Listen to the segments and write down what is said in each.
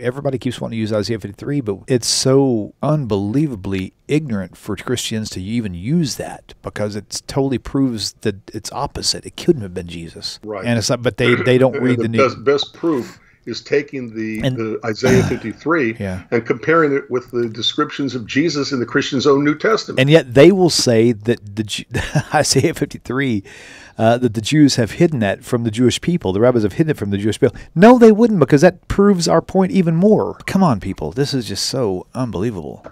everybody keeps wanting to use Isaiah 53, but it's so unbelievably ignorant for Christians to even use that, because it totally proves that it's opposite. It couldn't have been Jesus. Right. And it's like, but they don't read the best proof is taking the Isaiah 53 and comparing it with the descriptions of Jesus in the Christian's own New Testament. And yet they will say that the Isaiah 53, that the Jews have hidden that from the Jewish people. The rabbis have hidden it from the Jewish people. No, they wouldn't, because that proves our point even more. Come on, people. This is just so unbelievable.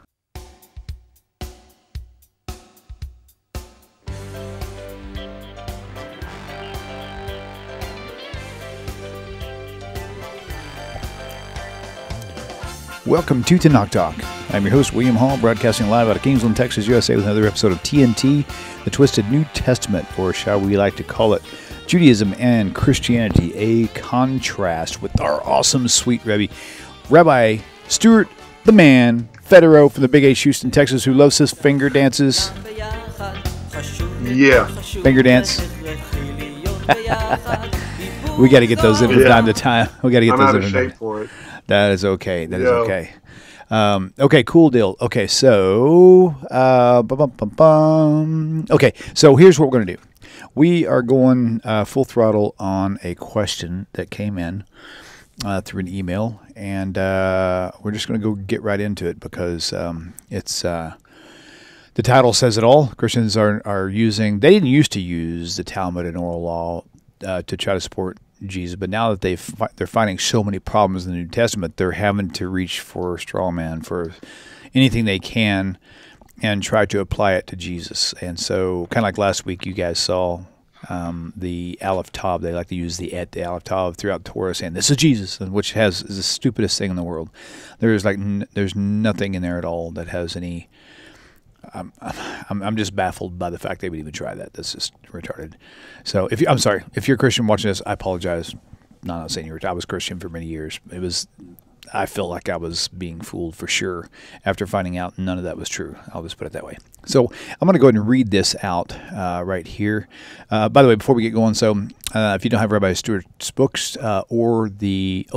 Welcome to TaNaCh Talk. I'm your host, William Hall, broadcasting live out of Kingsland, Texas, USA, with another episode of TNT, the Twisted New Testament, or shall we like to call it Judaism and Christianity, a contrast, with our awesome, sweet Rabbi Stuart, the man, Federow from the Big H, Houston, Texas, who loves his finger dances. Yeah. Finger dance. We got to get those in from time to time. We got to get those in. I'm out of shape for it. That is okay. That is okay. Okay, cool deal. Okay, so okay, so here's what we're going to do. We are going full throttle on a question that came in through an email, and we're just going to go get right into it, because it's the title says it all. Christians are using. They didn't used to use the Talmud and oral law to try to support Jesus, but now that they're finding so many problems in the New Testament, they're having to reach for straw man, for anything they can, and try to apply it to Jesus. And so, kind of like last week, you guys saw the Alef Bet. They like to use the Alef Bet throughout Torah, saying this is Jesus, which is the stupidest thing in the world. There's nothing in there at all that has any. I'm just baffled by the fact they would even try that. That's just retarded. So I'm sorry if you're a Christian watching this, I apologize. No, I'm not saying I was Christian for many years. I felt like I was being fooled for sure after finding out none of that was true. I'll just put it that way. So I'm going to go ahead and read this out right here. By the way, before we get going, so if you don't have Rabbi Stuart's books or the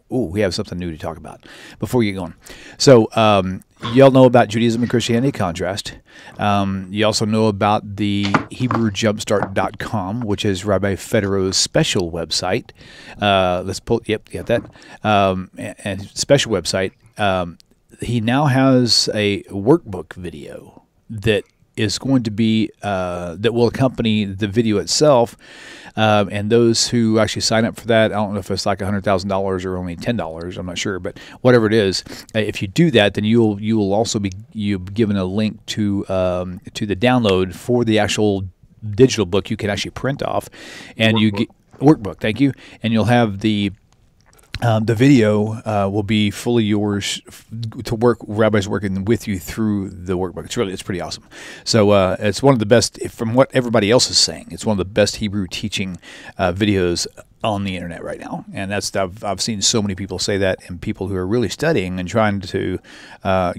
we have something new to talk about before we get going. So y'all know about Judaism and Christianity contrast. You also know about the HebrewJumpstart.com, which is Rabbi Federow's special website. Let's pull. Yep, you got that. And special website. He now has a workbook video that is going to be that will accompany the video itself. And those who actually sign up for that, I don't know if it's like $100,000 or only $10. I'm not sure, but whatever it is, if you do that, then you will also be given a link to the download for the actual digital book you can actually print off, and you get workbook. Thank you, and you'll have the video will be fully yours to work. Rabbi's working with you through the workbook. It's pretty awesome. So it's one of the best, from what everybody else is saying, it's one of the best Hebrew teaching videos on the internet right now. And I've seen so many people say that, and people who are really studying and trying to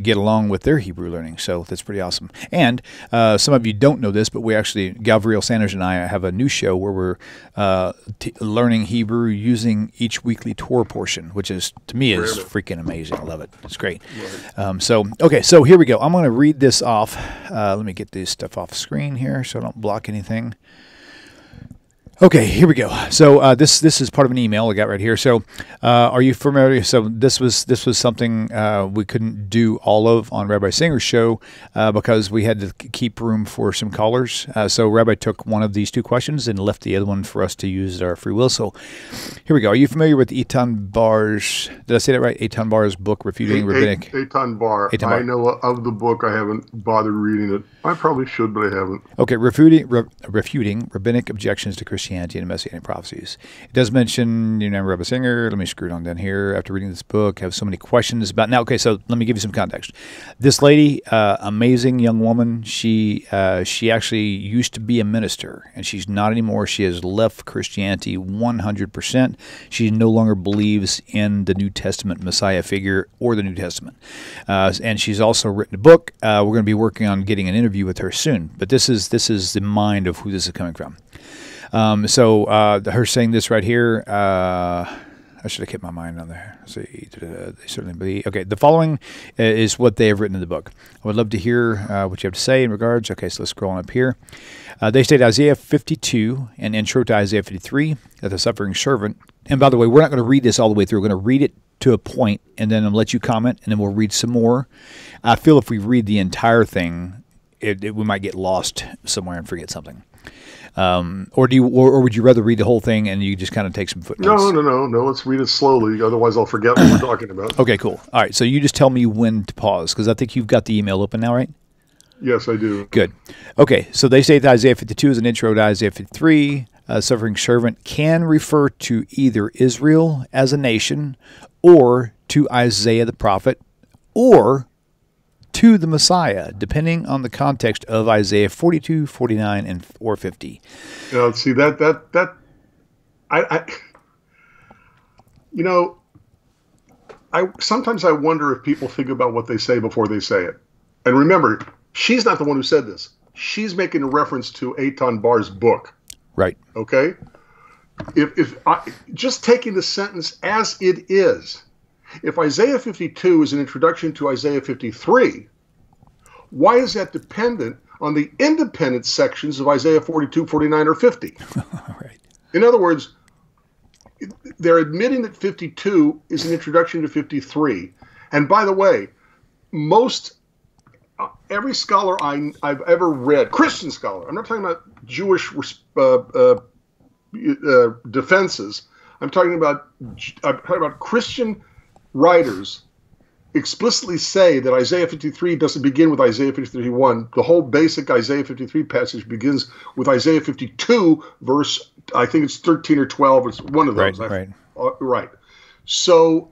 get along with their Hebrew learning. So that's pretty awesome. And some of you don't know this, but we actually, Gabriel Sanders and I have a new show where we're learning Hebrew using each weekly Torah portion, which is, to me, is freaking amazing. I love it. It's great. Right. So here we go. I'm going to read this off. Let me get this stuff off screen here so I don't block anything. Okay, here we go. So this is part of an email I got right here. So are you familiar? So this was something we couldn't do all of on Rabbi Singer's show because we had to keep room for some callers. So Rabbi took one of these two questions and left the other one for us to use at our free will. So here we go. Are you familiar with Eitan Bar's, did I say that right? Eitan Bar's book, Refuting Rabbinic? Eitan Bar. I know of the book. I haven't bothered reading it. I probably should, but I haven't. Okay, Refuting Rabbinic Objections to Christianity and Messianic Prophecies. It does mention, Rabbi Singer. Let me screw it on down here. After reading this book, I have so many questions about. Now, okay, so let me give you some context. This lady, amazing young woman, she actually used to be a minister, and she's not anymore. She has left Christianity 100%. She no longer believes in the New Testament Messiah figure or the New Testament. And she's also written a book. We're going to be working on getting an interview with her soon. But this is the mind of who this is coming from. So her saying this right here, I should have kept my mind on there. See, they certainly believe. Okay, the following is what they have written in the book. I would love to hear what you have to say in regards. Okay, so let's scroll on up here. They state Isaiah 52, an intro to Isaiah 53, that the suffering servant. And by the way, we're not going to read this all the way through. We're going to read it to a point, and then I'll let you comment, and then we'll read some more. I feel if we read the entire thing, we might get lost somewhere and forget something. Or would you rather read the whole thing and you just kind of take some footnotes? No. Let's read it slowly. Otherwise, I'll forget what we're talking about. Okay, cool. All right. So you just tell me when to pause, because I think you've got the email open now, right? Yes, I do. Good. Okay. So they say that Isaiah 52 is an intro to Isaiah 53. Suffering servant can refer to either Israel as a nation, or to Isaiah the prophet, or to the Messiah, depending on the context of Isaiah 42, 49, or 50. See sometimes I wonder if people think about what they say before they say it. And remember, she's not the one who said this. She's making a reference to Eitan Bar's book. Right. Okay? Just taking the sentence as it is, if Isaiah 52 is an introduction to Isaiah 53, why is that dependent on the independent sections of Isaiah 42, 49, or 50? Right. In other words, they're admitting that 52 is an introduction to 53. And by the way, every scholar I've ever read, Christian scholar, I'm not talking about Jewish defenses, I'm talking about Christian writers explicitly say that Isaiah 53 doesn't begin with Isaiah 53:1. The whole basic Isaiah 53 passage begins with Isaiah 52, verse, I think it's 13 or 12. It's one of those. Right. Right. So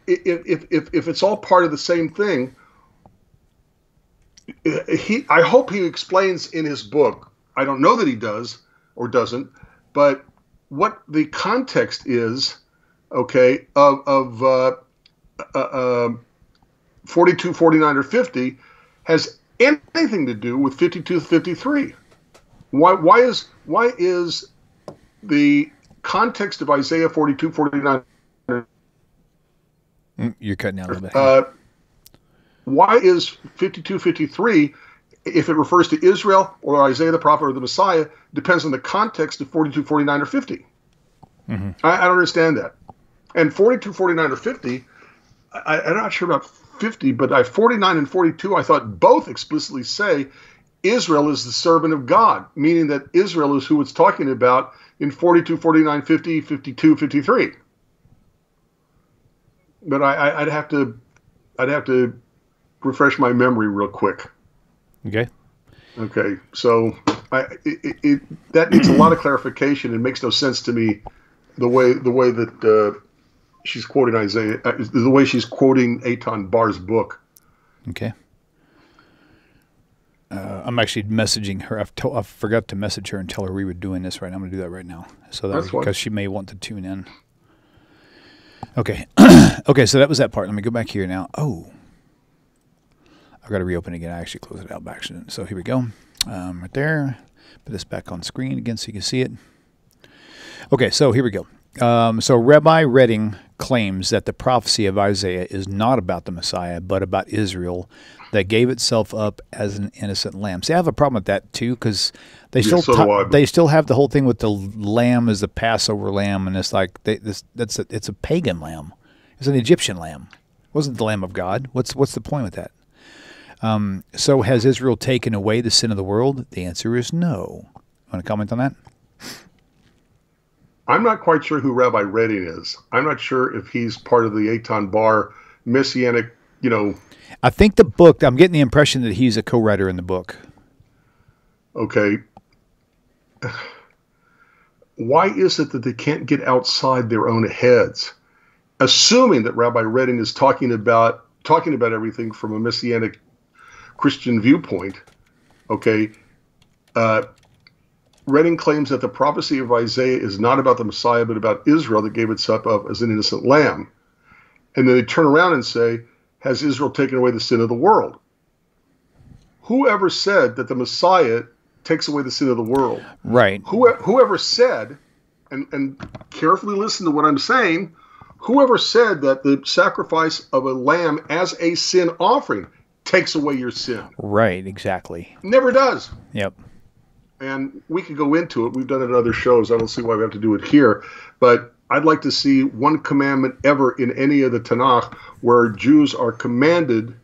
if it's all part of the same thing, I hope he explains in his book. I don't know that he does or doesn't, but what the context is, okay, of 42, 49, or 50 has anything to do with 52, 53. Why is the context of Isaiah 42, 49? You're cutting out a little bit. Why is 52, 53, if it refers to Israel or Isaiah the prophet or the Messiah, depends on the context of 42, 49, or 50. Mm-hmm. I don't understand that. And 42, 49, or 50, I'm not sure about 50, but 49 and 42, I thought both explicitly say Israel is the servant of God, meaning that Israel is who it's talking about in 42, 49, 50, 52, 53. But I'd have to refresh my memory real quick. Okay. So that needs a lot of clarification. It makes no sense to me the way that she's quoting Isaiah, the way she's quoting Eitan Bar's book. Okay. I'm actually messaging her. I forgot to message her and tell her we were doing this right now. I'm going to do that right now. So that's because she may want to tune in. Okay. Okay, so that was that part. Let me go back here now. Oh. I've got to reopen again. I actually closed it out by accident. So here we go. Right there. Put this back on screen again so you can see it. Okay, so here we go. So Rabbi Redding claims that the prophecy of Isaiah is not about the Messiah, but about Israel that gave itself up as an innocent lamb. See, I have a problem with that too, because they still have the whole thing with the lamb as the Passover lamb, and it's like it's a pagan lamb. It's an Egyptian lamb. It wasn't the Lamb of God. What's the point with that? So has Israel taken away the sin of the world? The answer is no. Want to comment on that? I'm not quite sure who Rabbi Redding is. I'm not sure if he's part of the Eitan Bar Messianic, I think the book, I'm getting the impression that he's a co-writer in the book. Okay. Why is it that they can't get outside their own heads? Assuming that Rabbi Redding is talking about everything from a Messianic Christian viewpoint, okay, Redding claims that the prophecy of Isaiah is not about the Messiah, but about Israel that gave itself up as an innocent lamb. And then they turn around and say, has Israel taken away the sin of the world? Whoever said that the Messiah takes away the sin of the world? Right. Whoever said, and carefully listen to what I'm saying, Whoever said that the sacrifice of a lamb as a sin offering takes away your sin? Right, exactly. Never does. Yep. And we could go into it. We've done it in other shows. I don't see why we have to do it here. But I'd like to see one commandment ever in any of the TaNaCh where Jews are commanded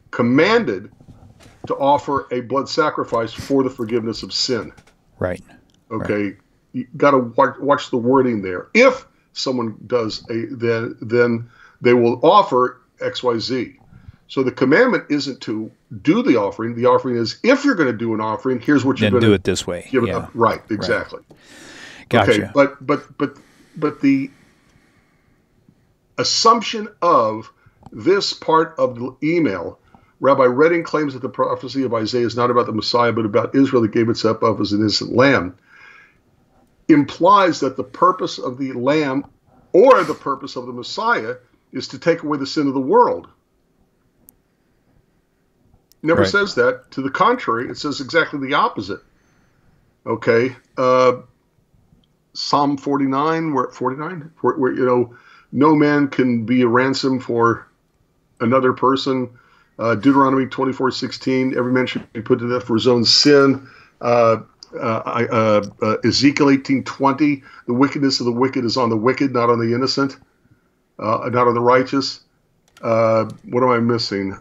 to offer a blood sacrifice for the forgiveness of sin. Right. Okay. Right. You got to watch the wording there. If someone does then they will offer XYZ. So the commandment isn't to do the offering. The offering is, if you're going to do an offering, here's what you're going to do it this way. Give it up. Right, exactly. Right. Gotcha. Okay, but the assumption of this part of the email, Rabbi Redding claims that the prophecy of Isaiah is not about the Messiah, but about Israel that gave itself up as an innocent lamb, implies that the purpose of the lamb or the purpose of the Messiah is to take away the sin of the world. Never Right. says that. To the contrary, it says exactly the opposite. Okay. Psalm 49, where no man can be a ransom for another person. Deuteronomy 24:16, every man should be put to death for his own sin. Ezekiel 18:20, the wickedness of the wicked is on the wicked, not on the innocent, not on the righteous. What am I missing?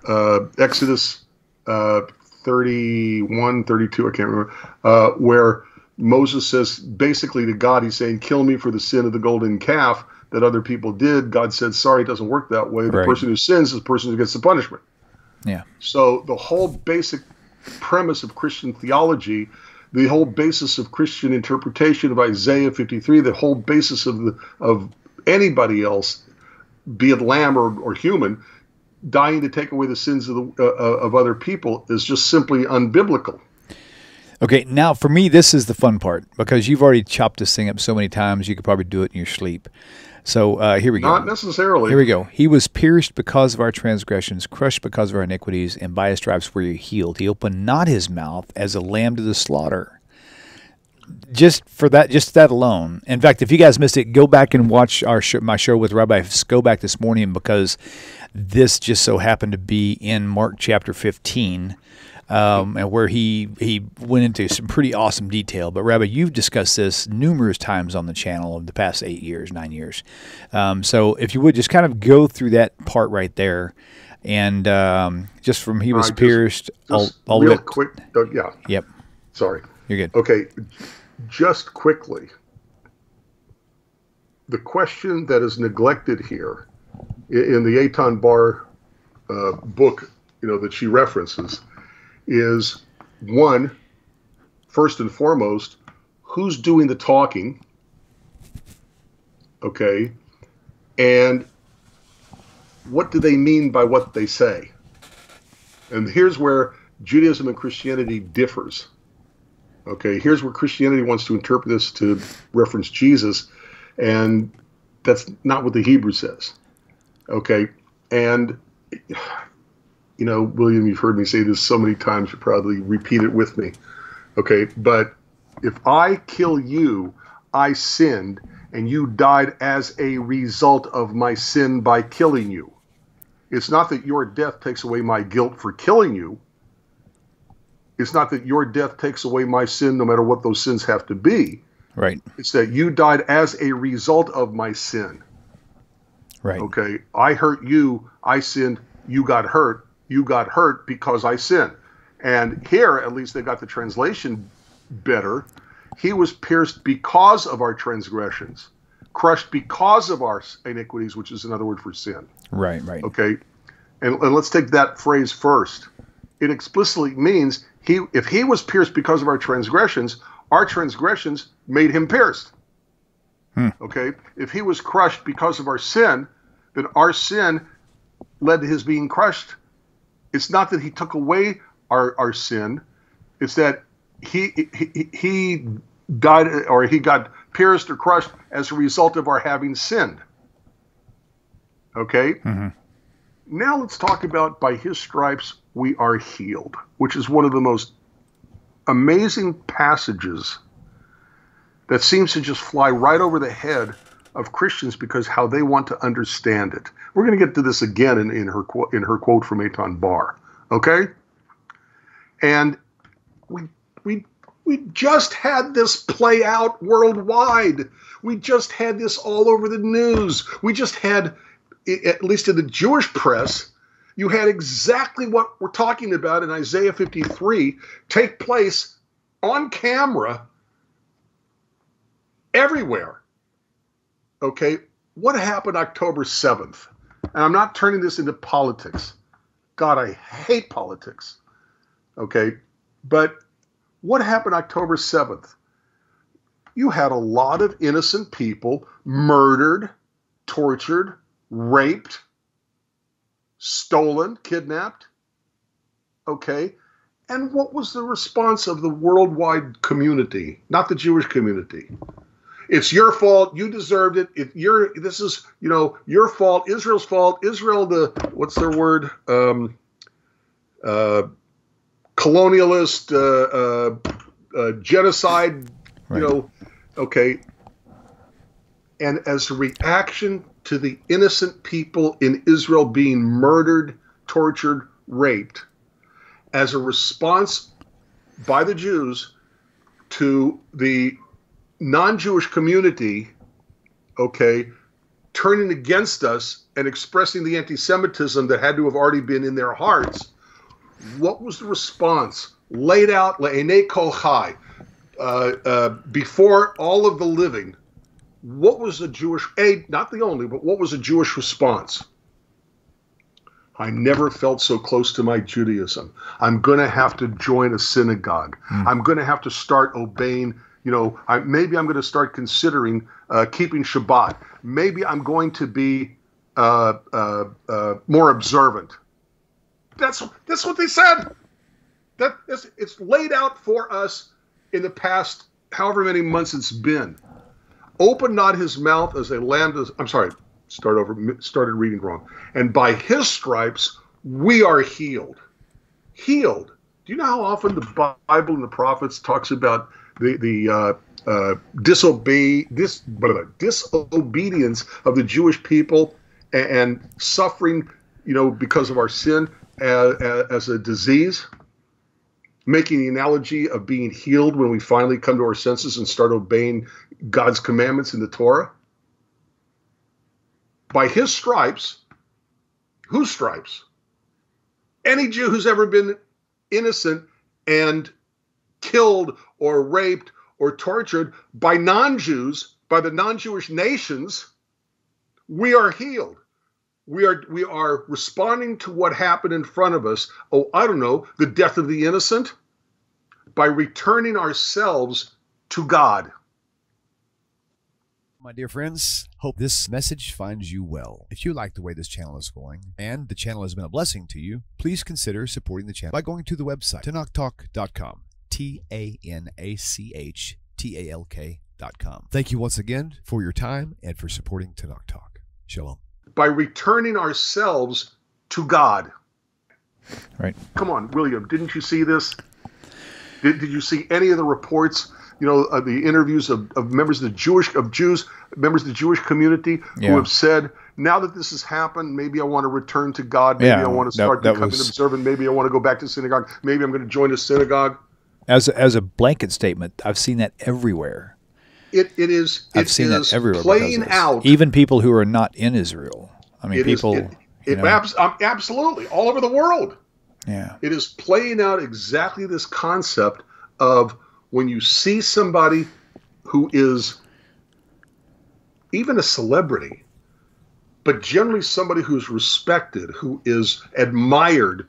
Exodus 31, 32, I can't remember, where Moses says basically to God, he's saying, kill me for the sin of the golden calf that other people did. God said, sorry, it doesn't work that way. The Right. person who sins is the person who gets the punishment. Yeah. So the whole basic premise of Christian theology, the whole basis of Christian interpretation of Isaiah 53, the whole basis of anybody else, be it lamb or human, dying to take away the sins of other people is just simply unbiblical. Okay, now for me, this is the fun part, because you've already chopped this thing up so many times, you could probably do it in your sleep. So here we go. Not necessarily. Here we go. He was pierced because of our transgressions, crushed because of our iniquities, and by his stripes were you healed. He opened not his mouth as a lamb to the slaughter. Just that alone. In fact, if you guys missed it, go back and watch my show with Rabbi Skobac this morning, because this just so happened to be in Mark chapter 15, and where he went into some pretty awesome detail. But Rabbi, you've discussed this numerous times on the channel of the past 9 years. So if you would just kind of go through that part right there, and just from he was pierced, just all real it, quick. Yeah. Yep. Sorry. You're good. Okay. Just quickly, the question that is neglected here in the Eitan Bar book, that she references, is one, first and foremost, who's doing the talking? Okay, and what do they mean by what they say? And here's where Judaism and Christianity differs. Okay, here's where Christianity wants to interpret this to reference Jesus, and that's not what the Hebrew says. Okay, and William, you've heard me say this so many times, you probably repeat it with me. Okay, but if I kill you, I sinned, and you died as a result of my sin by killing you. It's not that your death takes away my guilt for killing you. It's not that your death takes away my sin, no matter what those sins have to be. Right. It's that you died as a result of my sin. Right. Okay. I hurt you. I sinned. You got hurt. You got hurt because I sinned. And here, at least they got the translation better. He was pierced because of our transgressions, crushed because of our iniquities, which is another word for sin. Right. Okay. And let's take that phrase first. It explicitly means if he was pierced because of our transgressions made him pierced. Okay? If he was crushed because of our sin, then our sin led to his being crushed. It's not that he took away our sin. It's that he died, or he got pierced or crushed as a result of our having sinned. Okay? Mm-hmm. Now let's talk about by his stripes we are healed, which is one of the most amazing passages that seems to just fly right over the head of Christians because how they want to understand it. We're going to get to this again in her quote from Eitan Bar. Okay? And we just had this play out worldwide. We just had this all over the news. We just had, at least in the Jewish press, you had exactly what we're talking about in Isaiah 53 take place on camera everywhere. Okay, what happened October 7th? And I'm not turning this into politics. God, I hate politics. Okay, but what happened October 7th? You had a lot of innocent people murdered, tortured, raped, stolen, kidnapped. Okay, and what was the response of the worldwide community, not the Jewish community? It's your fault. You deserved it. This is, your fault. Israel's fault. Israel, what's their word? Colonialist, genocide. Right. Okay. And as a reaction to the innocent people in Israel being murdered, tortured, raped, as a response by the Jews to the non-Jewish community, okay, turning against us and expressing the anti-Semitism that had to have already been in their hearts, what was the response? Laid out, le'enei kol chai, before all of the living. What was the Jewish, not the only, but what was the Jewish response? I never felt so close to my Judaism. I'm going to have to join a synagogue. I'm going to have to start obeying, maybe I'm going to start considering keeping Shabbat. Maybe I'm going to be more observant. That's what they said. It's laid out for us in the past however many months it's been. Open not his mouth as a lamb does. I'm sorry, started reading wrong. And by his stripes we are healed. Healed. Do you know how often the Bible and the prophets talks about the disobedience of the Jewish people and suffering, because of our sin as a disease? Making the analogy of being healed when we finally come to our senses and start obeying God's commandments in the Torah. By his stripes, whose stripes? Any Jew who's ever been innocent and killed or raped or tortured by non-Jews, by the non-Jewish nations, we are healed. We are responding to what happened in front of us. Oh, I don't know, the death of the innocent, by returning ourselves to God. My dear friends, hope this message finds you well. If you like the way this channel is going and the channel has been a blessing to you, please consider supporting the channel by going to the website TaNaChTalk.com, TaNaChTalk.com. Thank you once again for your time and for supporting TaNaCh Talk. Shalom. By returning ourselves to God. Right. Come on, William, didn't you see this? Did you see any of the reports, the interviews of members of the Jewish community who have said, now that this has happened, maybe I want to return to God, maybe I want to start becoming observant, maybe I want to go back to synagogue, maybe I'm going to join a synagogue. As a blanket statement, I've seen that everywhere. I've seen that everywhere. Playing out. Even people who are not in Israel. I mean, absolutely all over the world. Yeah. It is playing out exactly this concept of when you see somebody who is even a celebrity, but generally somebody who's respected, who is admired,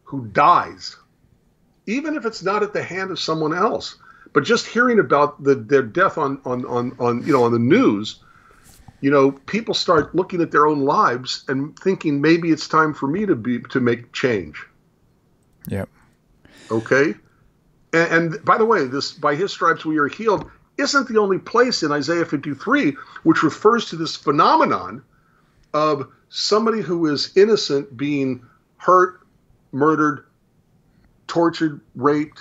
who dies, even if it's not at the hand of someone else. But just hearing about their death on the news, people start looking at their own lives and thinking maybe it's time for me to make change. Yep. Okay. And by the way, this by his stripes we are healed isn't the only place in Isaiah 53 which refers to this phenomenon of somebody who is innocent being hurt, murdered, tortured, raped,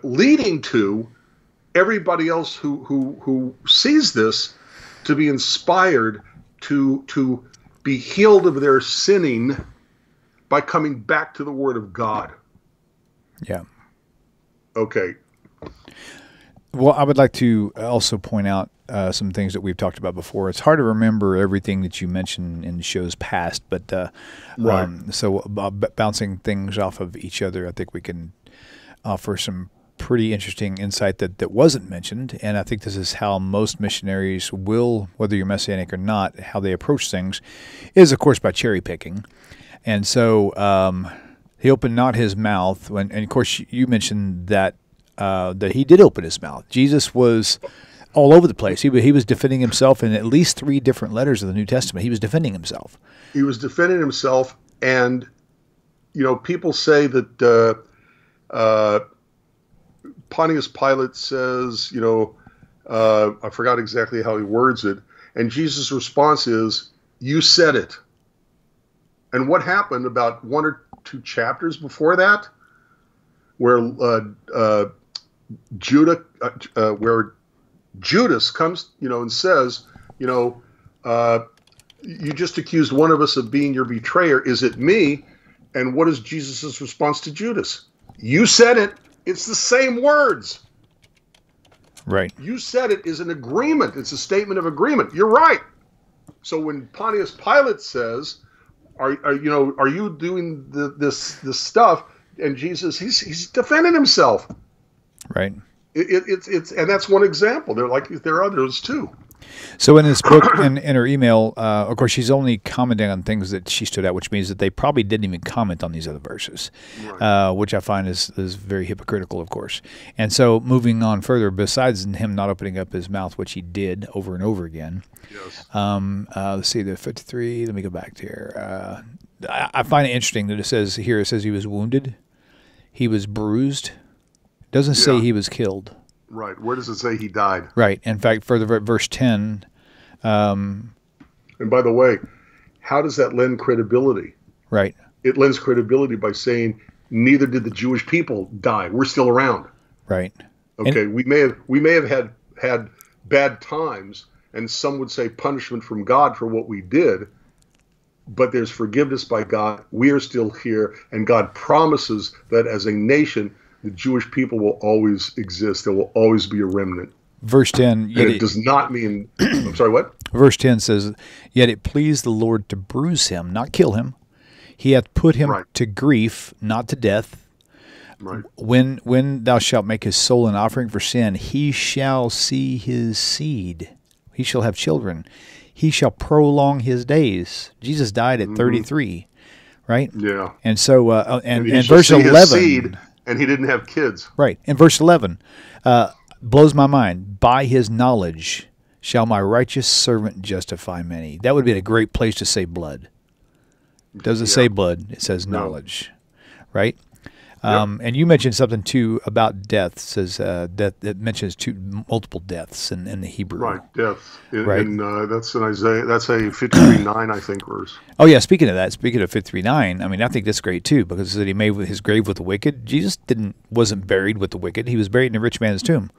leading to everybody else who sees this to be inspired to be healed of their sinning by coming back to the Word of God. Yeah. Okay. Well, I would like to also point out some things that we've talked about before. It's hard to remember everything that you mentioned in shows past, but Right. so bouncing things off of each other, I think we can offer some pretty interesting insight that wasn't mentioned. And I think this is how most missionaries will, whether you're Messianic or not, how they approach things is, of course, by cherry picking. And so he opened not his mouth. And of course, you mentioned that that he did open his mouth. Jesus was all over the place. He was defending himself in at least 3 different letters of the New Testament. He was defending himself. He was defending himself, and people say that Pontius Pilate says, I forgot exactly how he words it, and Jesus' response is, "You said it." And what happened about 1 or 2 chapters before that, where where Judas comes, and says, you just accused one of us of being your betrayer. Is it me? And what is Jesus' response to Judas? You said it. It's the same words. Right. You said it is an agreement. It's a statement of agreement. You're right. So when Pontius Pilate says, "Are you doing this stuff?" and Jesus, he's defending himself. Right. It's and that's one example. There are others too. So in this book, in her email, of course, she's only commenting on things that she stood out, which means that they probably didn't even comment on these other verses, Right. which I find is very hypocritical, of course. And so moving on further, besides him not opening up his mouth, which he did over and over again, Yes. let's see, the 53, let me go back to here. I find it interesting that it says he was wounded, he was bruised. It doesn't say Yeah. he was killed. Right. Where does it say he died? Right. In fact, further, verse 10. And by the way, how does that lend credibility? Right. It lends credibility by saying neither did the Jewish people die. We're still around. Right. Okay. We may have had bad times, and some would say punishment from God for what we did, but there's forgiveness by God. We are still here, and God promises that as a nation, the Jewish people will always exist. There will always be a remnant. Verse 10. And it does not mean, I'm sorry, what? Verse 10 says, "Yet it pleased the Lord to bruise him, not kill him. He hath put him Right. to grief, not to death. Right. When thou shalt make his soul an offering for sin, he shall see his seed. He shall have children. He shall prolong his days." Jesus died at 33, right? Yeah. And so, and he shall verse see his 11. seed, and he didn't have kids. Right. In verse 11, blows my mind. "By his knowledge shall my righteous servant justify many." That would be a great place to say blood. It doesn't say blood. It says No. knowledge. Right? And you mentioned something, too, about death. It says death. It mentions multiple deaths in the Hebrew. Right, death. Right. That's in Isaiah. That's a 53:9, I think, verse. Oh, yeah. Speaking of that, speaking of 53:9, I mean, I think that's great, too, because it said he made his grave with the wicked. Jesus wasn't buried with the wicked. He was buried in a rich man's tomb.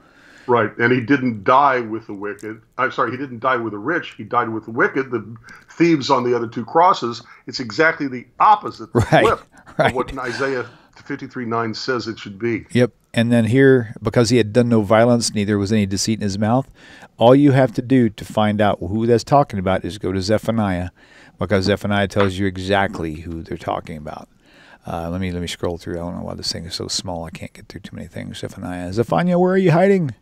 Right, and he didn't die with the wicked. I'm sorry, he didn't die with the rich. He died with the wicked, the thieves on the other 2 crosses. It's exactly the opposite, the Right, flip right. of what Isaiah 53:9 says it should be. Yep. And then here, because he had done no violence, neither was any deceit in his mouth, all you have to do to find out who that's talking about is go to Zephaniah, because Zephaniah tells you exactly who they're talking about. Let me scroll through. I don't know why this thing is so small. I can't get through too many things. Zephaniah, where are you hiding?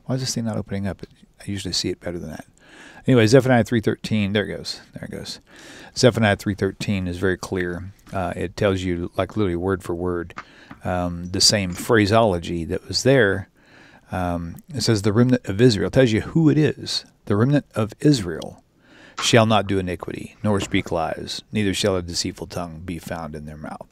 Why is this thing not opening up? I usually see it better than that. Anyway, Zephaniah 3:13. There it goes. There it goes. Zephaniah 3:13 is very clear. It tells you, like literally word for word, the same phraseology that was there. It says the remnant of Israel. It tells you who it is. The remnant of Israel shall not do iniquity, nor speak lies, neither shall a deceitful tongue be found in their mouth.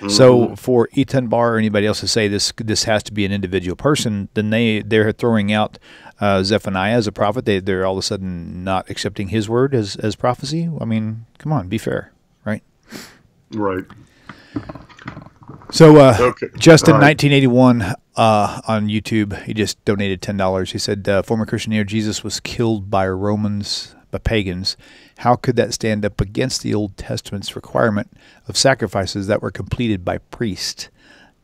So for Eitan Bar or anybody else to say this has to be an individual person, then they're throwing out Zephaniah as a prophet. They're all of a sudden not accepting his word as prophecy. I mean, come on, be fair, right? Right. So Okay. just in All right. 1981, on YouTube. He just donated $10. He said, former Christian here, Jesus was killed by Romans, by pagans. How could that stand up against the Old Testament's requirement of sacrifices that were completed by priests?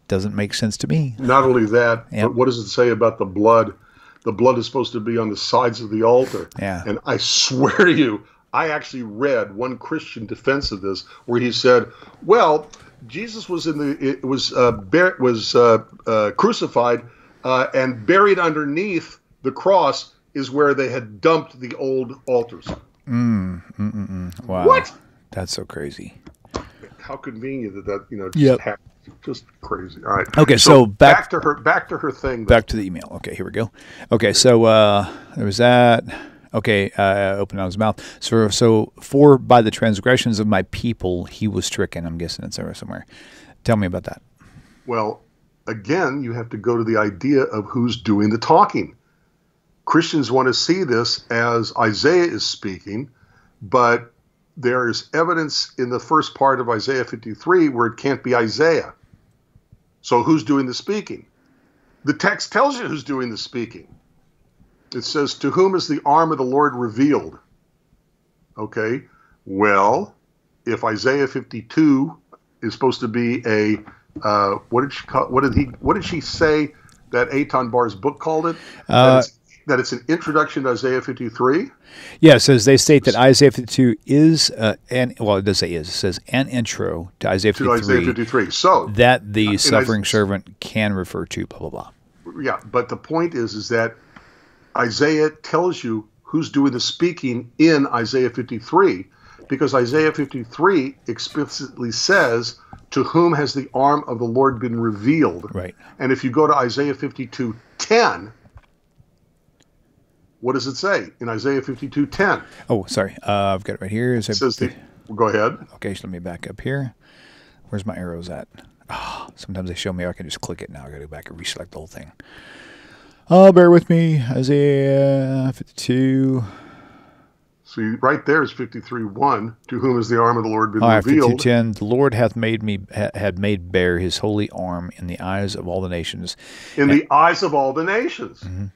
Doesn't make sense to me. Not only that, but what does it say about the blood? The blood is supposed to be on the sides of the altar. Yeah. And I swear to you, I actually read one Christian defense of this where he said, well, Jesus was crucified and buried underneath the cross is where they had dumped the old altars. Wow. What? That's so crazy. How convenient that just Yep. happened. Just crazy. All right. Okay, so back to her thing. Back to the email. Okay, here we go. Okay, so there was that. Okay, open out his mouth. So for by the transgressions of my people he was stricken. I'm guessing it's there somewhere. Tell me about that. Well, again, you have to go to the idea of who's doing the talking. Christians want to see this as Isaiah is speaking, but there is evidence in the first part of Isaiah 53 where it can't be Isaiah. So who's doing the speaking? The text tells you who's doing the speaking. It says, to whom is the arm of the Lord revealed? Okay, well, if Isaiah 52 is supposed to be a, what did she say that Eitan Bar's book called it? That it's an introduction to Isaiah 53? Yeah, it says they state that Isaiah 52 is, it does say is, it says an intro to Isaiah 53. To Isaiah 53. So that the suffering servant can refer to, blah, blah, blah. Yeah, but the point is that Isaiah tells you who's doing the speaking in Isaiah 53, because Isaiah 53 explicitly says, to whom has the arm of the Lord been revealed? Right. And if you go to Isaiah 52:10, what does it say in Isaiah 52:10? Oh, sorry. I've got it right here. It says go ahead. Okay, so let me back up here. Where's my arrows at? Oh, sometimes they show me I can just click it now. I got to go back and reselect the whole thing. Oh, bear with me. Isaiah 52. See, right there is 53:1. To whom has the arm of the Lord been revealed? 52:10. The Lord hath made bare his holy arm in the eyes of all the nations. In the eyes of all the nations. Mm-hmm.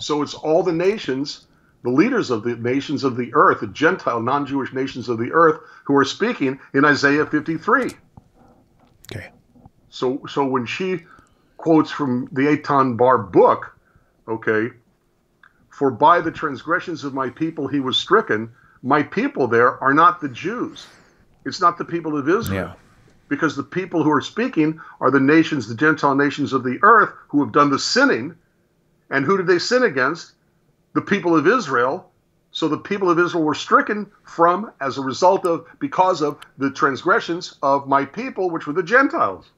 So it's all the nations, the leaders of the nations of the earth, the Gentile, non-Jewish nations of the earth, who are speaking in Isaiah 53. Okay. So when she quotes from the Eitan Bar book, okay, for by the transgressions of my people he was stricken, my people there are not the Jews. It's not the people of Israel. Yeah. Because the people who are speaking are the nations, the Gentile nations of the earth, who have done the sinning. And who did they sin against? The people of Israel. So the people of Israel were stricken because of the transgressions of my people, which were the Gentiles.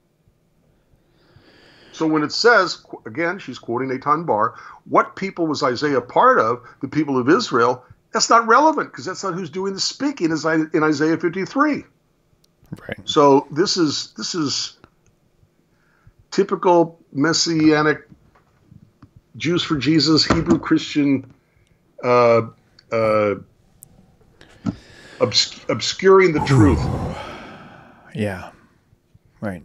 So when it says, again, she's quoting Eitan Bar, what people was Isaiah part of? The people of Israel. That's not relevant because that's not who's doing the speaking in Isaiah 53. Right. So this is typical Messianic Jews for Jesus, Hebrew Christian obscuring the truth. Yeah. Right.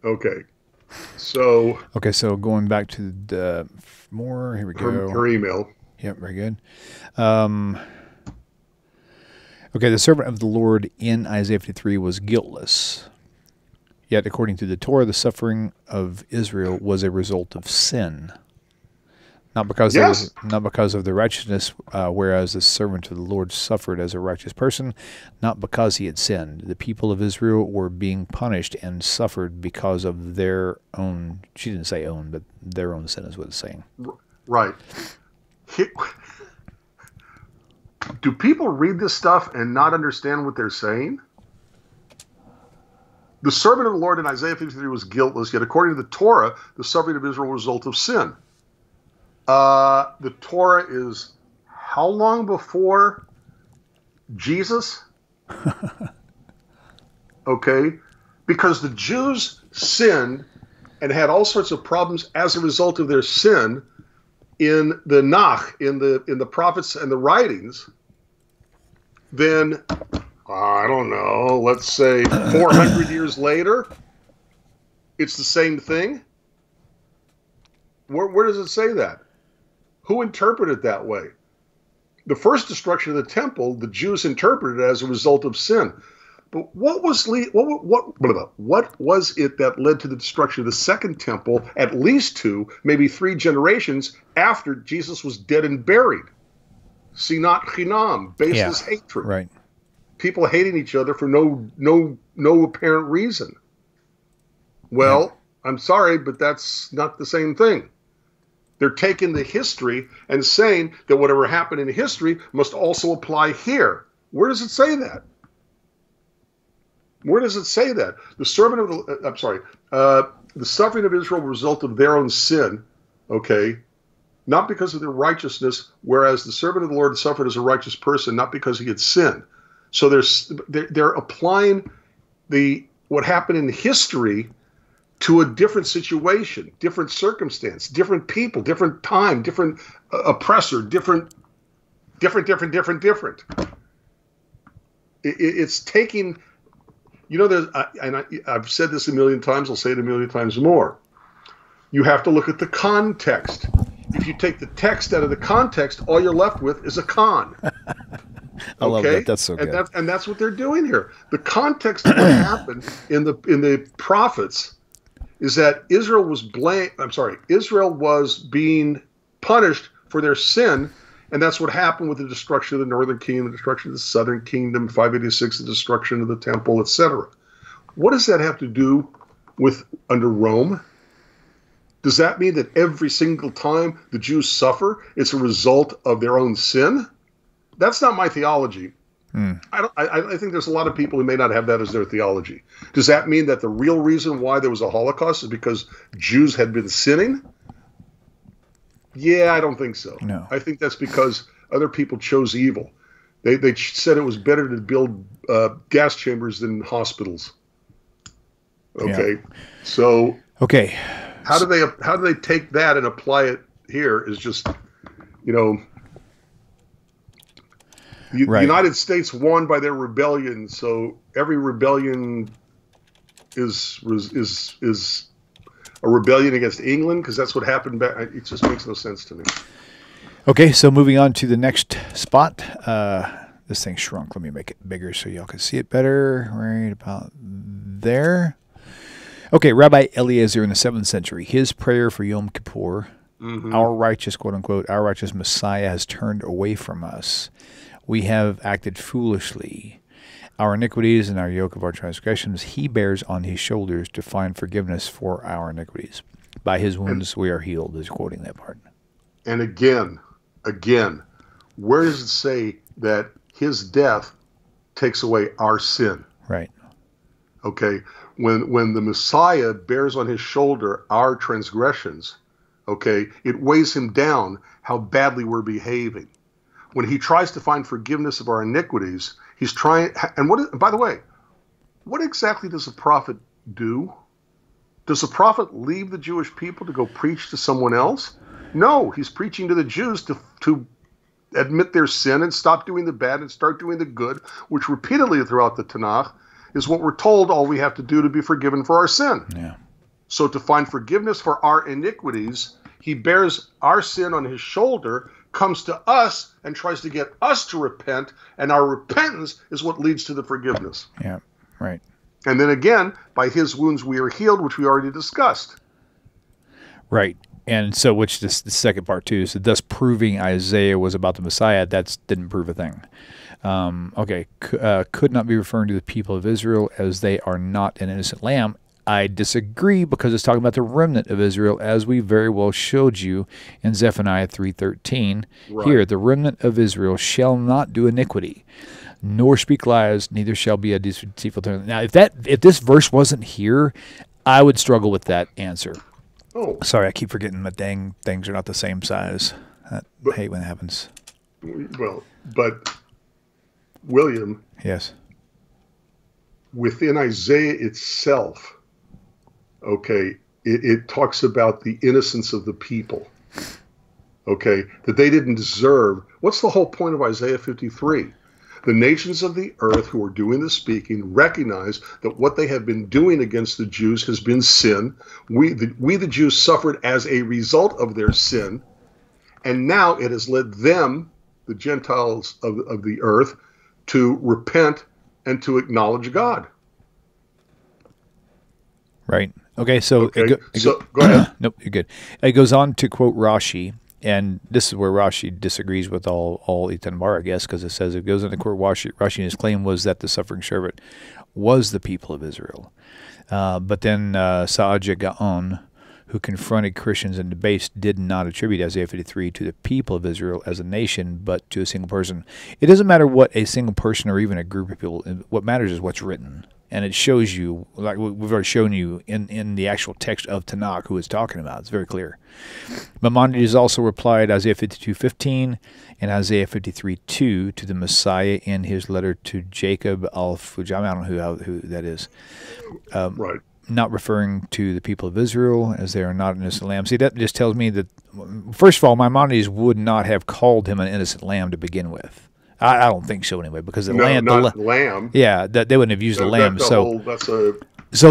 Okay. So going back to the more, here we go. Her email. Yep, very good. Okay, the servant of the Lord in Isaiah 53 was guiltless. Yet, according to the Torah, the suffering of Israel was a result of sin. Not because of the righteousness, whereas the servant of the Lord suffered as a righteous person, not because he had sinned. The people of Israel were being punished and suffered because of their own, she didn't say own, but their own sin is what it's saying. Right. Do people read this stuff and not understand what they're saying? The servant of the Lord in Isaiah 53 was guiltless, yet according to the Torah, the suffering of Israel was a result of sin. The Torah is how long before Jesus? Okay, because the Jews sinned and had all sorts of problems as a result of their sin in the TaNaCh, in the prophets and the writings. Then, I don't know, let's say 400 years later, it's the same thing. Where does it say that? Who interpreted it that way? The first destruction of the temple, the Jews interpreted it as a result of sin. But what was it that led to the destruction of the second temple at least 2, maybe 3 generations after Jesus was dead and buried? Sinat chinam, baseless hatred. Right. People hating each other for no apparent reason. Well, I'm sorry, but that's not the same thing. They're taking the history and saying that whatever happened in history must also apply here. Where does it say that? Where does it say that? The suffering of Israel was a result of their own sin, okay, not because of their righteousness, whereas the servant of the Lord suffered as a righteous person, not because he had sinned. So they're applying what happened in history to a different situation, different circumstance, different people, different time, different oppressor, different. It's taking, I've said this a million times, I'll say it a million times more. You have to look at the context. If you take the text out of the context, all you're left with is a con. I love that. That's so good. And that's what they're doing here. The context of what happened in the prophets is that Israel was being punished for their sin, and that's what happened with the destruction of the northern kingdom, the destruction of the southern kingdom, 586, the destruction of the temple, etc. What does that have to do with under Rome? Does that mean that every single time the Jews suffer, it's a result of their own sin? That's not my theology. I think there's a lot of people who may not have that as their theology. Does that mean that the real reason why there was a Holocaust is because Jews had been sinning? Yeah, I don't think so. No. I think that's because other people chose evil. They said it was better to build gas chambers than hospitals. Okay, Yeah. So Okay. how do they take that and apply it here? Is just the United States won by their rebellion, so every rebellion is a rebellion against England, because that's what happened back. It just makes no sense to me. Okay, so moving on to the next spot. This thing shrunk. Let me make it bigger so y'all can see it better. Right about there. Okay, Rabbi Eliezer in the 7th century, his prayer for Yom Kippur, our righteous, quote unquote, our righteous Messiah has turned away from us. We have acted foolishly. Our iniquities and our yoke of our transgressions, he bears on his shoulders to find forgiveness for our iniquities. By his wounds we are healed, is quoting that part. And again, where does it say that his death takes away our sin? Right. Okay, when the Messiah bears on his shoulder our transgressions, okay, it weighs him down how badly we're behaving. When he tries to find forgiveness of our iniquities, he's trying. And by the way, what exactly does a prophet do? Does a prophet leave the Jewish people to go preach to someone else? No, he's preaching to the Jews to admit their sin and stop doing the bad and start doing the good, which repeatedly throughout the TaNaCh is what we're told all we have to do to be forgiven for our sin. Yeah. So to find forgiveness for our iniquities, he bears our sin on his shoulder, comes to us and tries to get us to repent, and our repentance is what leads to the forgiveness. Yeah, right. And then again, by his wounds we are healed, which we already discussed. Right. And so, which this the second part too, so thus proving Isaiah was about the Messiah, that didn't prove a thing. Could not be referring to the people of Israel as they are not an innocent lamb. I disagree, because it's talking about the remnant of Israel, as we very well showed you in Zephaniah 3:13. Right. Here, the remnant of Israel shall not do iniquity, nor speak lies, neither shall be a deceitful tongue. Now, if this verse wasn't here, I would struggle with that answer. Oh, Sorry, I keep forgetting my dang things are not the same size. I hate when it happens. well, but William, Yes. within Isaiah itself, okay, it talks about the innocence of the people, okay, that they didn't deserve. What's the whole point of Isaiah 53? The nations of the earth who are doing the speaking recognize that what they have been doing against the Jews has been sin. We the Jews suffered as a result of their sin, and now it has led them, the Gentiles of the earth, to repent and to acknowledge God. Right. Okay, so, Okay, go ahead. Nope, you're good. It goes on to quote Rashi, and this is where Rashi disagrees with all Eitan Bar, I guess, because it says it goes on to quote Rashi, and his claim was that the suffering servant was the people of Israel. But then Sa'adja Gaon, who confronted Christians in debates, did not attribute Isaiah 53 to the people of Israel as a nation, but to a single person. It doesn't matter what a single person or even a group of people, what matters is what's written. And it shows you, like we've already shown you in the actual text of TaNaCh, who it's talking about. It's very clear. Maimonides also replied Isaiah 52:15 and Isaiah 53:2 to the Messiah in his letter to Jacob al-Fujami. I don't know who that is. Right. Not referring to the people of Israel as they are not innocent lambs. See, that just tells me that, first of all, Maimonides would not have called him an innocent lamb to begin with. I don't think so anyway, because the lamb. Yeah, that they wouldn't have used the lamb. So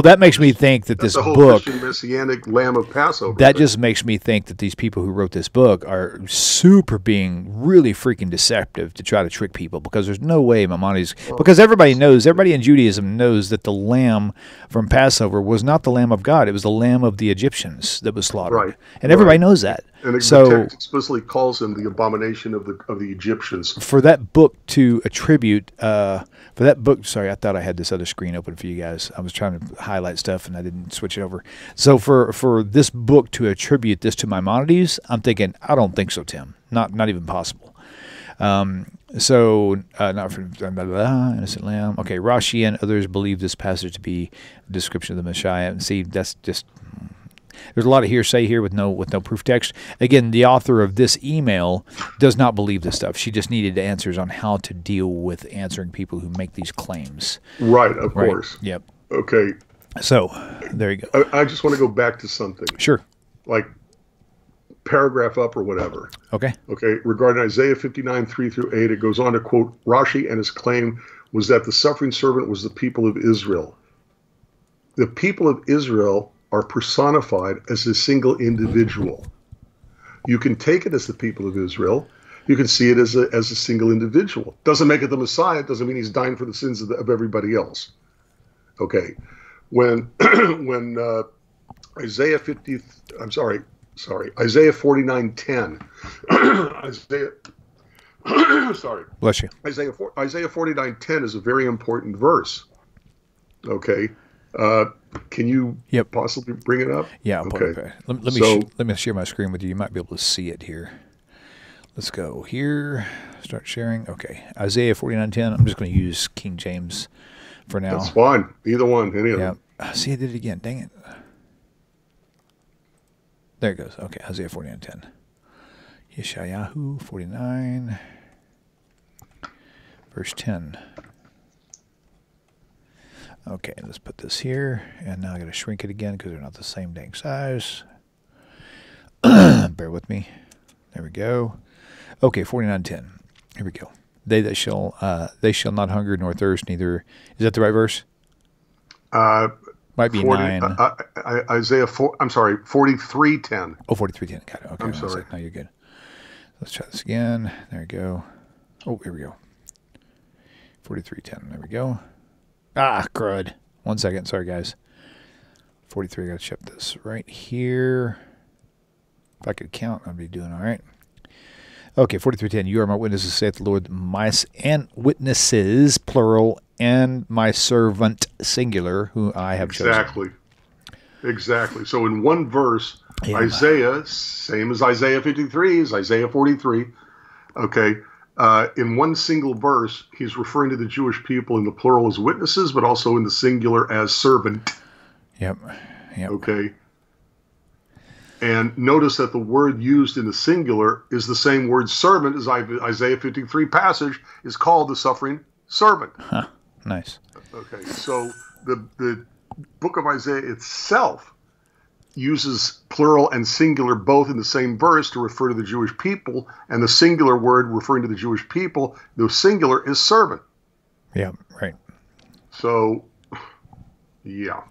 that makes me think that this book, Christian messianic lamb of Passover. That just makes me think that these people who wrote this book are super being really freaking deceptive to try to trick people, because there's no way Maimonides, because everybody in Judaism knows that the lamb from Passover was not the lamb of God. It was the lamb of the Egyptians that was slaughtered. Right. And everybody knows that. And so, the text explicitly calls him the abomination of the Egyptians. For that book to attribute, sorry, I thought I had this other screen open for you guys. I was trying to highlight stuff and I didn't switch it over. So for this book to attribute this to Maimonides, I'm thinking, I don't think so, Tim. Not even possible. Not for innocent lamb. Okay, Rashi and others believe this passage to be a description of the Messiah. And see, that's just... There's a lot of hearsay here with no proof text. Again, the author of this email does not believe this stuff. She just needed answers on how to deal with answering people who make these claims. Right, of course. Yep. Okay. So, there you go. I just want to go back to something. Sure. Like paragraph up or whatever. Okay. Okay. Regarding Isaiah 59, 3-8, it goes on to quote Rashi, and his claim was that the suffering servant was the people of Israel. The people of Israel are personified as a single individual. You can take it as the people of Israel. You can see it as a single individual. Doesn't make it the Messiah. It doesn't mean he's dying for the sins of everybody else. Okay, when Isaiah 49:10. Sorry. Bless you. Isaiah 49:10 is a very important verse. Okay. Can you possibly bring it up? Yeah. Okay. Let me share my screen with you. You might be able to see it here. Let's go here. Start sharing. Okay. Isaiah 49:10. I'm just going to use King James for now. That's fine. Either one. Any of them. See, I did it again. Dang it. There it goes. Okay. Isaiah 49:10. Yeshayahu 49, verse 10. Okay, let's put this here, and now I got to shrink it again because they're not the same dang size. Bear with me. There we go. Okay, 49:10. Here we go. They shall not hunger nor thirst, neither. Is that the right verse? Might be 9. Isaiah 4. I'm sorry, 43:10. Oh, 43:10. Got it. Okay, I'm sorry. No, you're good. Let's try this again. There we go. Oh, here we go. 43:10. There we go. Ah, crud. 1 second. Sorry, guys. 43. I got to ship this right here. If I could count, I'd be doing all right. Okay, 43:10. You are my witnesses, saith the Lord, and witnesses, plural, and my servant, singular, who I have chosen. Exactly. So in one verse, Isaiah, same as Isaiah 53, is Isaiah 43. Okay. In one single verse, he's referring to the Jewish people in the plural as witnesses, but also in the singular as servant. Yep. Okay. And notice that the word used in the singular is the same word servant as Isaiah 53 passage is called the suffering servant. Huh. Nice. Okay. So the book of Isaiah itself uses plural and singular both in the same verse to refer to the Jewish people, and the singular word referring to the Jewish people, the singular is servant. Yeah, right. So, yeah.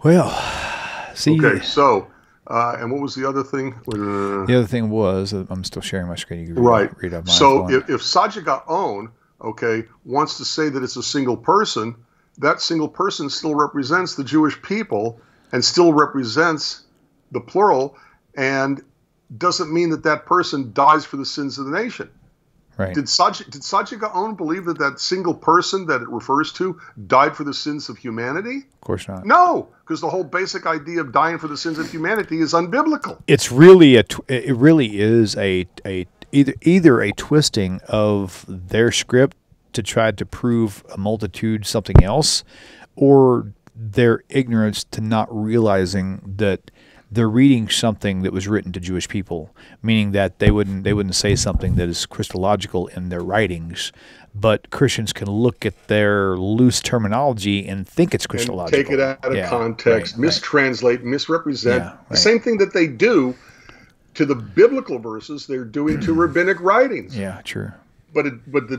Well, see. Okay, so, and what was the other thing? The other thing was, I'm still sharing my screen. You can read off mine. So if Sajika On, okay, wants to say that it's a single person, that single person still represents the Jewish people and still represents the plural, and doesn't mean that that person dies for the sins of the nation. Right. Did Sajika On believe that that single person that it refers to died for the sins of humanity? Of course not. No, because the whole basic idea of dying for the sins of humanity is unbiblical. It's really it really is either a twisting of their script to try to prove a multitude something else, or their ignorance to not realizing that they're reading something that was written to Jewish people, meaning that they wouldn't say something that is Christological in their writings, but Christians can look at their loose terminology and think it's Christological. And take it out of context, mistranslate, misrepresent. Yeah, the same thing that they do to the biblical verses, they're doing to rabbinic writings. Yeah, true. But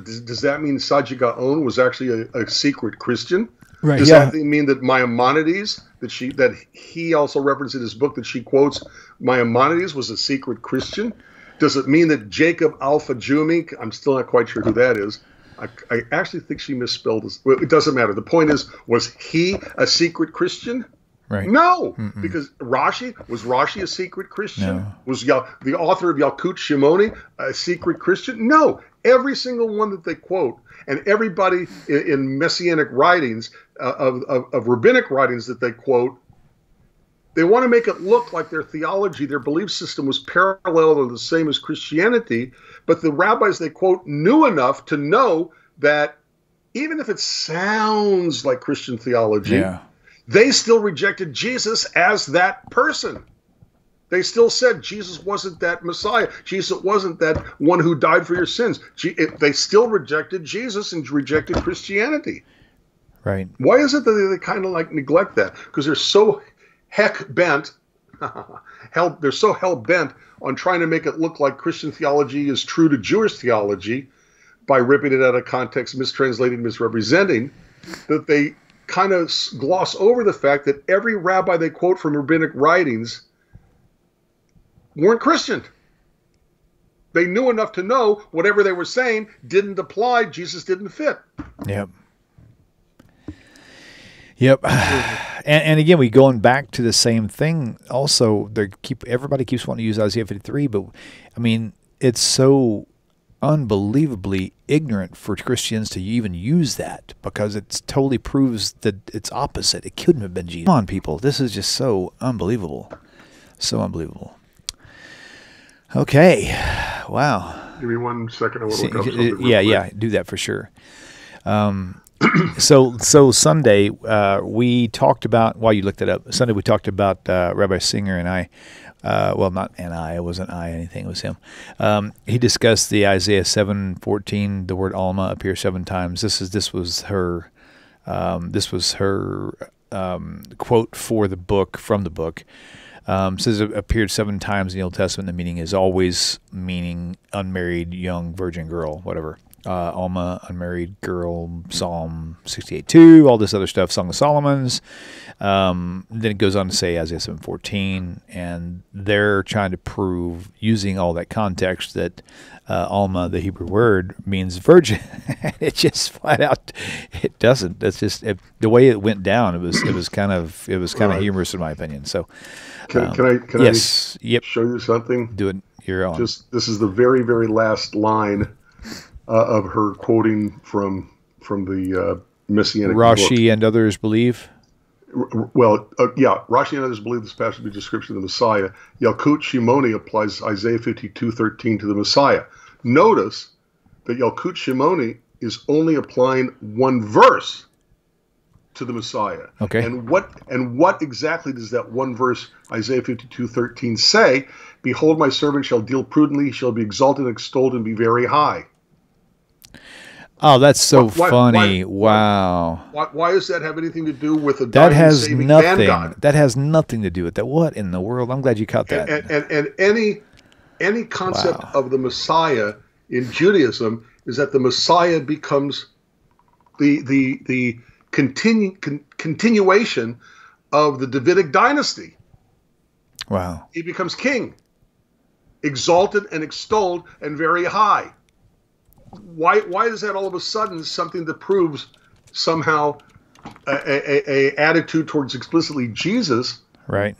does that mean Sajika On was actually a secret Christian? Right. Does that mean that Maimonides, that he also referenced in his book that she quotes, Maimonides was a secret Christian? Does it mean that Jacob Alpha Jumi, I'm still not quite sure who that is. I actually think she misspelled this. Well, it doesn't matter. The point is, was he a secret Christian? Right. No, because was Rashi a secret Christian? No. Was the author of Yalkut Shimoni a secret Christian? No. Every single one that they quote, and everybody in messianic writings, of rabbinic writings that they quote, they want to make it look like their theology, their belief system was parallel or the same as Christianity, but the rabbis they quote knew enough to know that even if it sounds like Christian theology, they still rejected Jesus as that person. They still said Jesus wasn't that Messiah. Jesus wasn't that one who died for your sins. They still rejected Jesus and rejected Christianity. Right. Why is it that they kind of like neglect that? Because they're so heck-bent, they're so hell-bent on trying to make it look like Christian theology is true to Jewish theology by ripping it out of context, mistranslating, misrepresenting, that they kind of gloss over the fact that every rabbi they quote from rabbinic writings weren't Christian. They knew enough to know whatever they were saying didn't apply. Jesus didn't fit. Yep. And again, we going back to the same thing. Also, everybody keeps wanting to use Isaiah 53, but I mean, it's so unbelievably ignorant for Christians to even use that, because it totally proves that it's opposite. It couldn't have been Jesus. Come on, people. This is just so unbelievable. So unbelievable. Okay. Wow. Give me 1 second. I want to look up something. Yeah, do that for sure. So Sunday, we talked about, while you looked it up, Sunday we talked about Rabbi Singer and I, well, not and I, it wasn't I anything, it was him. He discussed the Isaiah 7:14, the word Alma appears 7 times. This was her quote for the book, from the book. Says it appeared 7 times in the Old Testament. The meaning is always meaning unmarried, young, virgin girl, whatever. Alma, unmarried girl, Psalm 68:2, all this other stuff, Song of Solomon's. Then it goes on to say Isaiah 7:14, and they're trying to prove, using all that context, that Alma, the Hebrew word, means virgin. It just flat out, it doesn't. That's just the way it went down. It was kind of humorous in my opinion. So, can I show you something? Do it. You're on. This is the very, very last line of her quoting from the Messianic Rashi book. And others believe. Well, Rashi and others believe this passage to be a description of the Messiah. Yalkut Shimoni applies Isaiah 52:13 to the Messiah. Notice that Yalkut Shimoni is only applying one verse to the Messiah. Okay. And what exactly does that one verse, Isaiah 52:13, say? Behold, my servant shall deal prudently, he shall be exalted and extolled and be very high. Oh, that's so Why- funny. why- Wow. Why does that have anything to do with the That dying has saving nothing. man God? That has nothing to do with that. What in the world? I'm glad you caught that. And any concept Wow. of the Messiah in Judaism is that the Messiah becomes the continuation of the Davidic dynasty. Wow. He becomes king, exalted and extolled and very high. Why is that all of a sudden something that proves somehow a attitude towards explicitly Jesus? Right.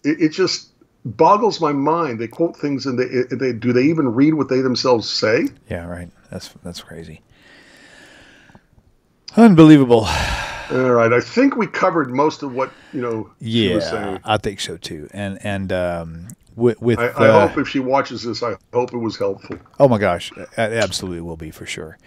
It just boggles my mind. They quote things and they do they even read what they themselves say? Yeah, right. That's crazy. Unbelievable. All right, I think we covered most of what she was Yeah, saying. I think so too. And with I hope if she watches this, I hope it was helpful. oh my gosh, it absolutely will be for sure.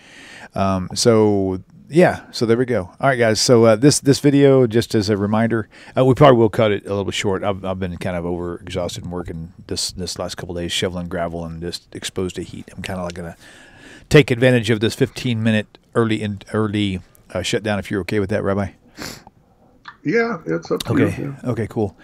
So there we go. All right, guys. So this video, just as a reminder, we probably will cut it a little bit short. I've been kind of over exhausted and working this last couple of days shoveling gravel and just exposed to heat. I'm kind of like gonna take advantage of this 15-minute early shutdown. If you're okay with that, Rabbi. Yeah, it's up to Okay. you. Yeah. Okay, cool.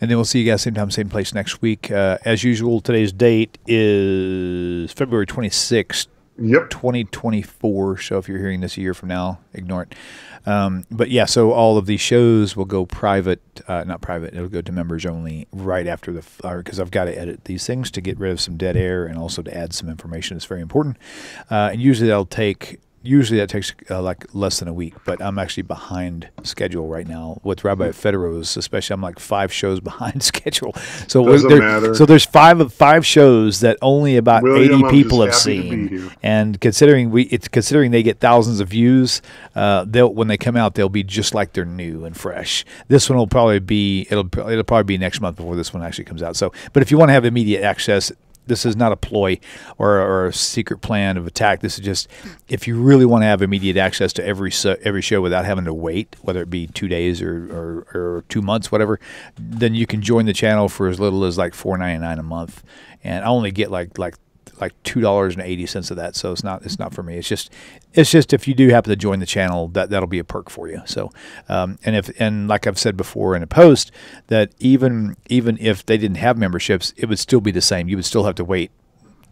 And then we'll see you guys same time, same place next week. As usual, today's date is February 26th, Yep. 2024. So if you're hearing this a year from now, ignore it. But yeah, so all of these shows will go private, not private. It'll go to members only right after because I've got to edit these things to get rid of some dead air and also to add some information that's very important. And usually that takes like less than a week, but I'm actually behind schedule right now with Rabbi Federow's, especially. I'm like 5 shows behind schedule. So Doesn't matter. So there's 5 shows that only about William, 80 I'm people have just happy to seen. be here. And considering they get thousands of views, when they come out, they'll be just like they're new and fresh. This one will probably be it'll probably be next month before this one actually comes out. So, but if you want to have immediate access, this is not a ploy or a secret plan of attack. This is just if you really want to have immediate access to every show without having to wait, whether it be 2 days or 2 months, whatever, then you can join the channel for as little as like $4.99 a month, and I only get like $2.80 of that. So it's not for me. It's just if you do happen to join the channel, that'll be a perk for you. So and like I've said before in a post, that even if they didn't have memberships, it would still be the same. You would still have to wait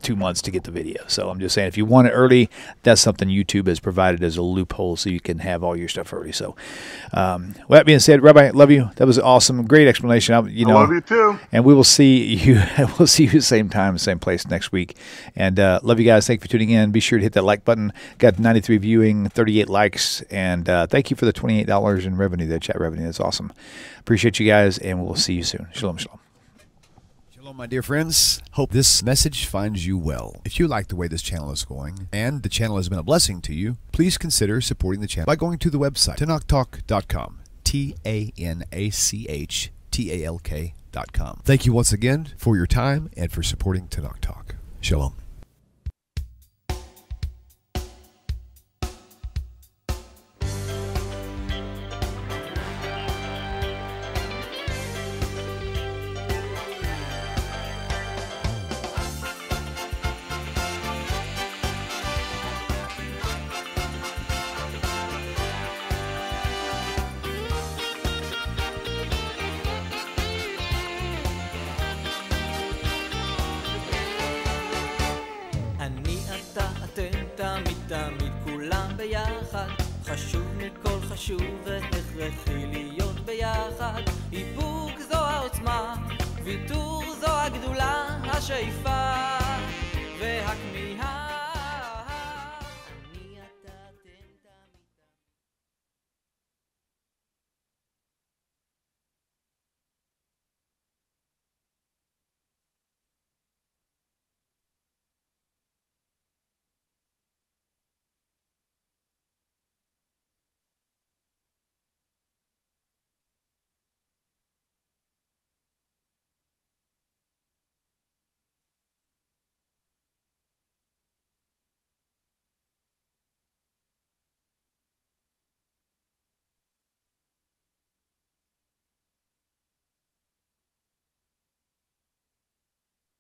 2 months to get the video. So I'm just saying, if you want it early, that's something YouTube has provided as a loophole, so you can have all your stuff early. So with that being said, Rabbi, I love you. That was awesome. Great explanation. I love you too. And we will see you. We'll see you same time, same place next week. And love you guys. Thank you for tuning in. Be sure to hit that like button. Got 93 viewing, 38 likes, and thank you for the $28 in revenue there, chat revenue. That's awesome. Appreciate you guys, and we'll see you soon. Shalom, shalom. Hello, my dear friends. Hope this message finds you well. If you like the way this channel is going, and the channel has been a blessing to you, please consider supporting the channel by going to the website, TaNaChTalk.com, TaNachTalk.com. Thank you once again for your time and for supporting TaNaCh Talk. Shalom. תמיד כולם ביחד, חשוב מכל חשוב והכרחי להיות ביחד. איפוק זו העוצמה, ויתור זו הגדולה, השאיפה והכמיהה.